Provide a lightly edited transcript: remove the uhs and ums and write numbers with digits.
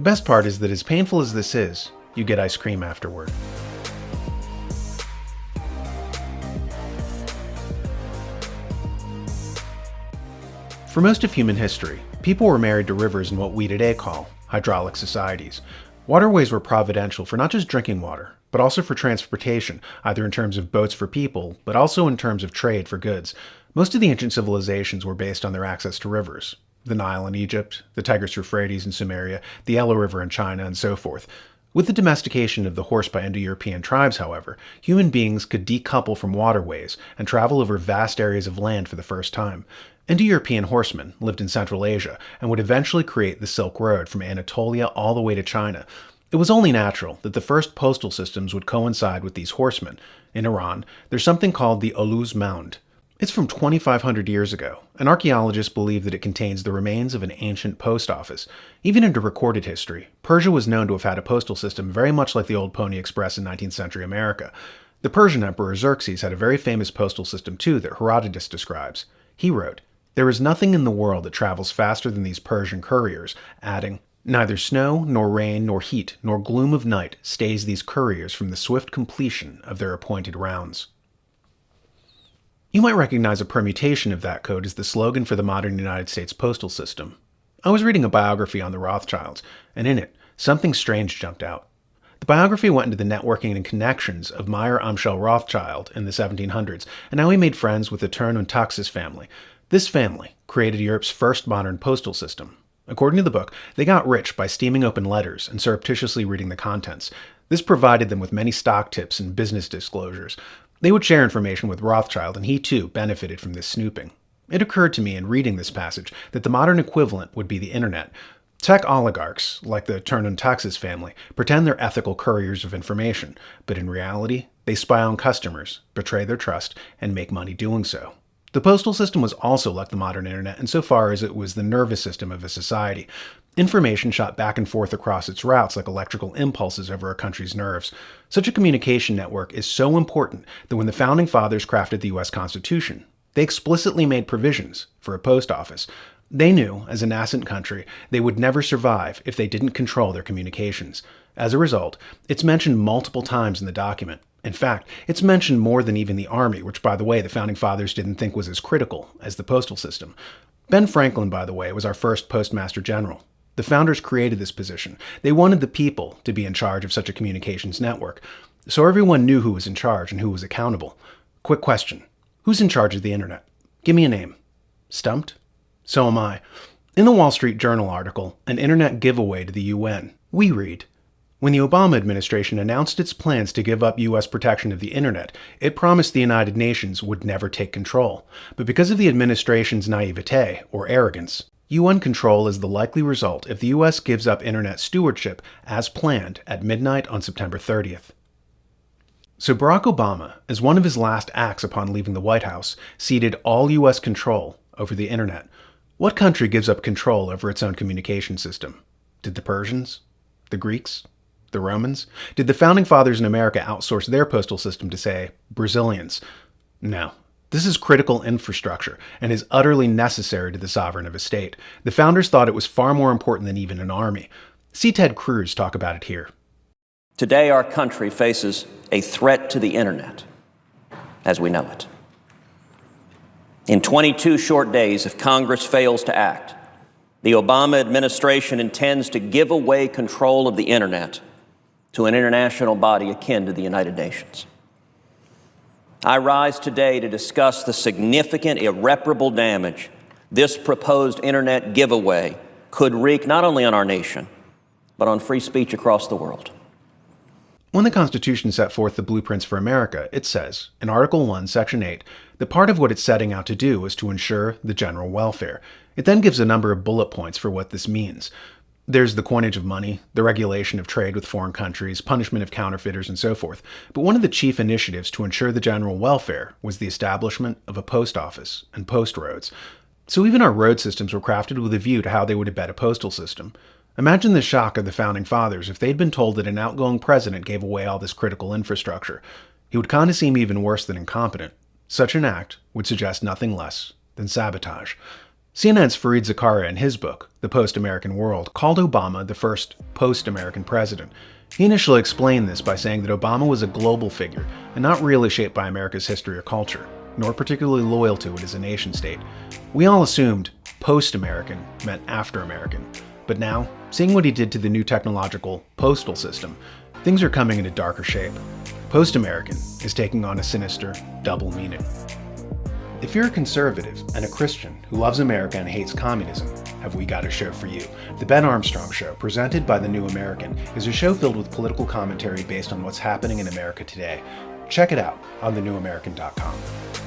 The best part is that as painful as this is, you get ice cream afterward. For most of human history, people were married to rivers in what we today call hydraulic societies. Waterways were providential for not just drinking water, but also for transportation, either in terms of boats for people, but also in terms of trade for goods. Most of the ancient civilizations were based on their access to rivers. The Nile in Egypt, the Tigris-Euphrates in Sumeria, the Yellow River in China, and so forth. With the domestication of the horse by Indo-European tribes, however, human beings could decouple from waterways and travel over vast areas of land for the first time. Indo-European horsemen lived in Central Asia and would eventually create the Silk Road from Anatolia all the way to China. It was only natural that the first postal systems would coincide with these horsemen. In Iran, there's something called the Ulus Mound. It's from 2,500 years ago, and archaeologists believe that it contains the remains of an ancient post office. Even into recorded history, Persia was known to have had a postal system very much like the old Pony Express in 19th century America. The Persian emperor Xerxes had a very famous postal system too that Herodotus describes. He wrote, "There is nothing in the world that travels faster than these Persian couriers," adding, "Neither snow, nor rain, nor heat, nor gloom of night stays these couriers from the swift completion of their appointed rounds." You might recognize a permutation of that code as the slogan for the modern United States postal system. I was reading a biography on the Rothschilds, and in it, something strange jumped out. The biography went into the networking and connections of Meyer Amschel Rothschild in the 1700s, and how he made friends with the Turn und Taxis family. This family created Europe's first modern postal system. According to the book, they got rich by steaming open letters and surreptitiously reading the contents. This provided them with many stock tips and business disclosures. They would share information with Rothschild, and he too benefited from this snooping. It occurred to me in reading this passage that the modern equivalent would be the internet. Tech oligarchs, like the Turn und Taxis family, pretend they're ethical couriers of information, but in reality, they spy on customers, betray their trust, and make money doing so. The postal system was also like the modern internet insofar as it was the nervous system of a society. Information shot back and forth across its routes like electrical impulses over a country's nerves. Such a communication network is so important that when the Founding Fathers crafted the U.S. Constitution, they explicitly made provisions for a post office. They knew, as a nascent country, they would never survive if they didn't control their communications. As a result, it's mentioned multiple times in the document. In fact, it's mentioned more than even the Army, which, by the way, the Founding Fathers didn't think was as critical as the postal system. Ben Franklin, by the way, was our first Postmaster General. The founders created this position. They wanted the people to be in charge of such a communications network, so everyone knew who was in charge and who was accountable. Quick question. Who's in charge of the internet? Give me a name. Stumped? So am I. In the Wall Street Journal article, An Internet Giveaway to the UN, we read, "When the Obama administration announced its plans to give up U.S. protection of the internet, it promised the United Nations would never take control. But because of the administration's naivete, or arrogance, UN control is the likely result if the U.S. gives up internet stewardship as planned at midnight on September 30th. So Barack Obama, as one of his last acts upon leaving the White House, ceded all U.S. control over the internet. What country gives up control over its own communication system? Did the Persians? The Greeks? The Romans? Did the Founding Fathers in America outsource their postal system to, say, Brazilians? No. This is critical infrastructure and is utterly necessary to the sovereign of a state. The founders thought it was far more important than even an army. See Ted Cruz talk about it here. Today, our country faces a threat to the internet as we know it. In 22 short days, if Congress fails to act, the Obama administration intends to give away control of the internet to an international body akin to the United Nations. I rise today to discuss the significant irreparable damage this proposed internet giveaway could wreak not only on our nation, but on free speech across the world. When the Constitution set forth the blueprints for America, it says, in Article 1, Section 8, that part of what it's setting out to do is to ensure the general welfare. It then gives a number of bullet points for what this means. There's the coinage of money, the regulation of trade with foreign countries, punishment of counterfeiters, and so forth. But one of the chief initiatives to ensure the general welfare was the establishment of a post office and post roads. So even our road systems were crafted with a view to how they would abet a postal system. Imagine the shock of the Founding Fathers if they'd been told that an outgoing president gave away all this critical infrastructure. He would kind of seem even worse than incompetent. Such an act would suggest nothing less than sabotage. CNN's Fareed Zakaria, in his book, The Post-American World, called Obama the first post-American president. He initially explained this by saying that Obama was a global figure and not really shaped by America's history or culture, nor particularly loyal to it as a nation-state. We all assumed post-American meant after-American, but now, seeing what he did to the new technological postal system, things are coming into darker shape. Post-American is taking on a sinister double meaning. If you're a conservative and a Christian who loves America and hates communism, have we got a show for you. The Ben Armstrong Show, presented by The New American, is a show filled with political commentary based on what's happening in America today. Check it out on thenewamerican.com.